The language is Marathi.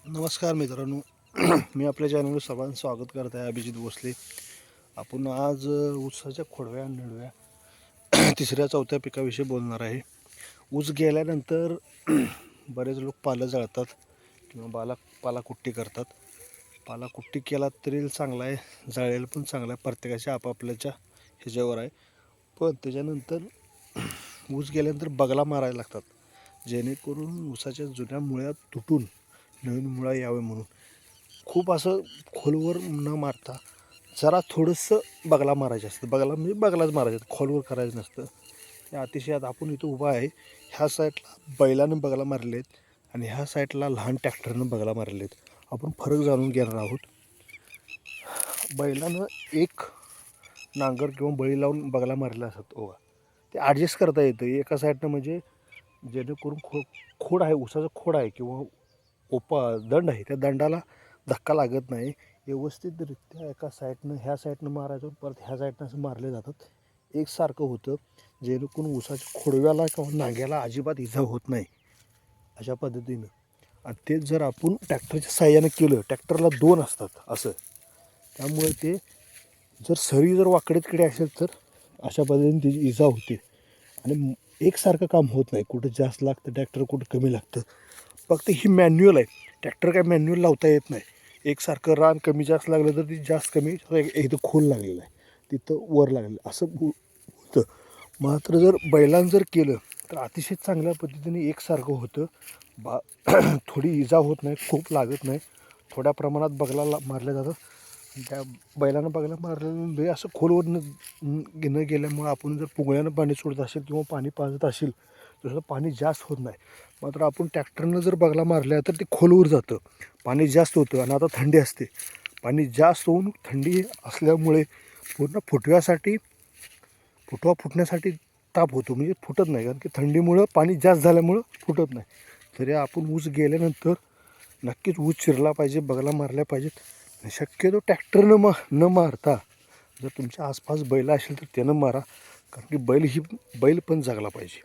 नमस्कार मित्रांनो. मी आपल्या चॅनलवर सर्वांचं स्वागत करत आहे. अभिजित भोसले. आपण आज ऊसाच्या खोडव्या नडव्या तिसऱ्या चौथ्या पिकाविषयी बोलणार आहे. ऊस गेल्यानंतर बरेच लोक पालं जाळतात किंवा पालाकुट्टी करतात. पालाकुट्टी केला तरी चांगला आहे, जाळलेलं पण चांगलं आहे. प्रत्येकाच्या आपापल्याच्या ह्याच्यावर आहे. पण त्याच्यानंतर ऊस गेल्यानंतर बगला मारायला लागतात, जेणेकरून ऊसाच्या जुन्या मुळ्या तुटून नवीन मुळा यावे म्हणून. खूप असं खोलवर न मारता जरा थोडंसं बगला मारायचं असतं. बगला म्हणजे बगलाच मारायचं, खोलवर करायचं नसतं. ते अतिशय आता आपण इथं उभा आहे, ह्या साईडला बैलानं बगला मारले आहेत आणि ह्या साईडला लहान ट्रॅक्टरनं बगला मारले आहेत. आपण फरक जाणून घेणार आहोत. बैलानं एक नांगर किंवा बळी लावून बगला मारलेला असतात ओवा, ते ॲडजस्ट करता येतं एका साईडनं, म्हणजे जेणेकरून खोड आहे, ऊसाचं खोड आहे किंवा दंड आहे, त्या दंडाला धक्का लागत नाही. व्यवस्थितरित्या एका साईडनं ह्या साईडनं मारायचं, परत ह्या साईडनं असं मारले जातात, एकसारखं होतं, जेणेकरून ऊसाच्या खोडव्याला किंवा नांग्याला अजिबात इजा होत नाही अशा पद्धतीनं. आणि तेच जर आपण ट्रॅक्टरच्या साह्यानं केलं, ट्रॅक्टरला दोन असतात असं, त्यामुळे ते जर सरी जर वाकडे तिकडे असेल तर अशा पद्धतीने त्याची इजा होते आणि एकसारखं काम होत नाही. कुठं जास्त लागतं ट्रॅक्टर, कुठं कमी लागतं. फक्त ही मॅन्युअल आहे, ट्रॅक्टर काय मॅन्युअल लावता येत नाही. एकसारखं रान कमी जास्त लागलं तर ती जास्त कमी, इथं खोल लागलेलं आहे, तिथं वर लागलेलं असं होतं. मात्र जर बैलांना जर केलं तर अतिशय चांगल्या पद्धतीने एकसारखं होतं. थोडी इजा होत नाही, खूप लागत नाही, थोड्या प्रमाणात बगला मारल्या जातं. त्या बैलानं बगला मारल्यानंतर असं खोलवर न गेल्यामुळं आपण जर पुगळ्यानं पाणी सोडत असेल किंवा पाणी पाजत असेल तसं पाणी जास्त होत नाही. मात्र आपण ट्रॅक्टरनं जर बगला मारल्या तर ते खोलवर जातं, पाणी जास्त होतं. आणि आता थंडी असते, पाणी जास्त होऊन थंडी असल्यामुळे पूर्ण फुटवा फुटण्यासाठी ताप होतो, म्हणजे फुटत नाही, कारण की थंडीमुळं पाणी जास्त झाल्यामुळं फुटत नाही. तरी आपण ऊस गेल्यानंतर नक्कीच ऊस चिरला पाहिजे, बगला मारल्या पाहिजेत. शक्यतो ट्रॅक्टरनं न मारता जर तुमच्या आसपास बैल असेल तर त्यानं मारा, कारण की बैल पण जगला पाहिजे.